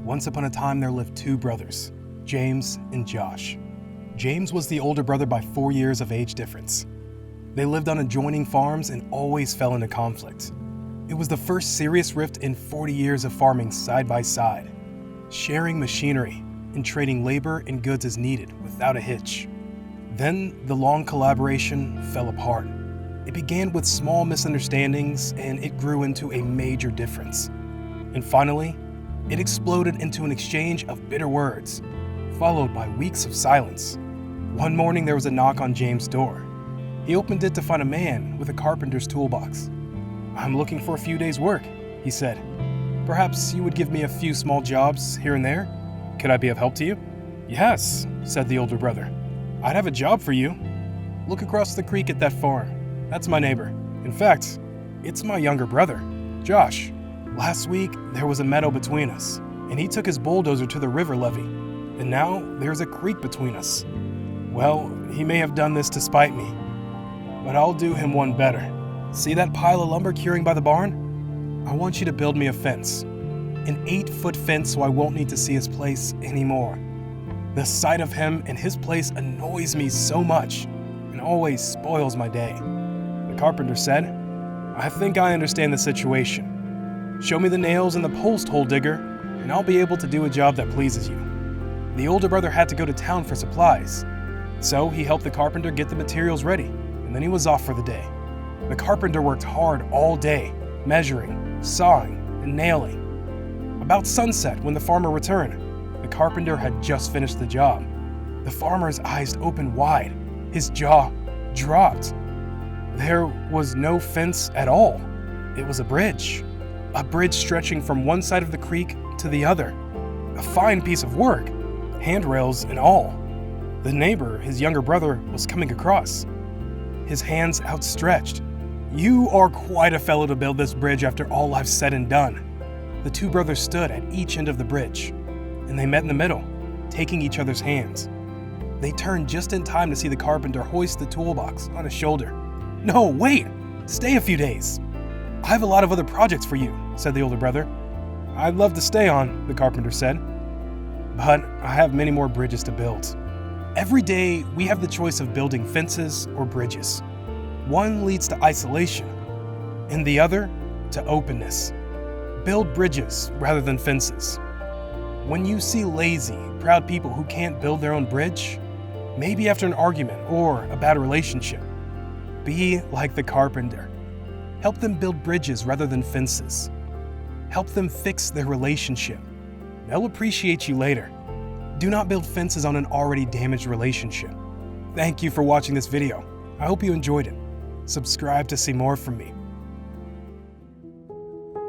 Once upon a time, there lived two brothers, James and Josh. James was the older brother by 4 years of age difference. They lived on adjoining farms and always fell into conflict. It was the first serious rift in 40 years of farming side by side, sharing machinery and trading labor and goods as needed without a hitch. Then the long collaboration fell apart. It began with small misunderstandings and it grew into a major difference. And finally, it exploded into an exchange of bitter words, followed by weeks of silence. One morning there was a knock on James' door. He opened it to find a man with a carpenter's toolbox. "I'm looking for a few days' work," he said. "Perhaps you would give me a few small jobs here and there? Could I be of help to you?" "Yes," said the older brother. "I'd have a job for you. Look across the creek at that farm. That's my neighbor. In fact, it's my younger brother, Josh. Last week, there was a meadow between us, and he took his bulldozer to the river levee, and now there's a creek between us. Well, he may have done this to spite me, but I'll do him one better. See that pile of lumber curing by the barn? I want you to build me a fence, an 8-foot fence so I won't need to see his place anymore. The sight of him and his place annoys me so much and always spoils my day." The carpenter said, "I think I understand the situation. Show me the nails and the post hole digger, and I'll be able to do a job that pleases you." The older brother had to go to town for supplies, so he helped the carpenter get the materials ready, and then he was off for the day. The carpenter worked hard all day, measuring, sawing, and nailing. About sunset, when the farmer returned, the carpenter had just finished the job. The farmer's eyes opened wide. His jaw dropped. There was no fence at all. It was a bridge stretching from one side of the creek to the other. A fine piece of work, handrails and all. The neighbor, his younger brother, was coming across, his hands outstretched. "You are quite a fellow to build this bridge after all I've said and done." The two brothers stood at each end of the bridge, and they met in the middle, taking each other's hands. They turned just in time to see the carpenter hoist the toolbox on his shoulder. "No, wait! Stay a few days. I have a lot of other projects for you," said the older brother. "I'd love to stay on," the carpenter said, "but I have many more bridges to build." Every day, we have the choice of building fences or bridges. One leads to isolation, and the other to openness. Build bridges rather than fences. When you see lazy, proud people who can't build their own bridge, maybe after an argument or a bad relationship, be like the carpenter. Help them build bridges rather than fences. Help them fix their relationship. They'll appreciate you later. Do not build fences on an already damaged relationship. Thank you for watching this video. I hope you enjoyed it. Subscribe to see more from me.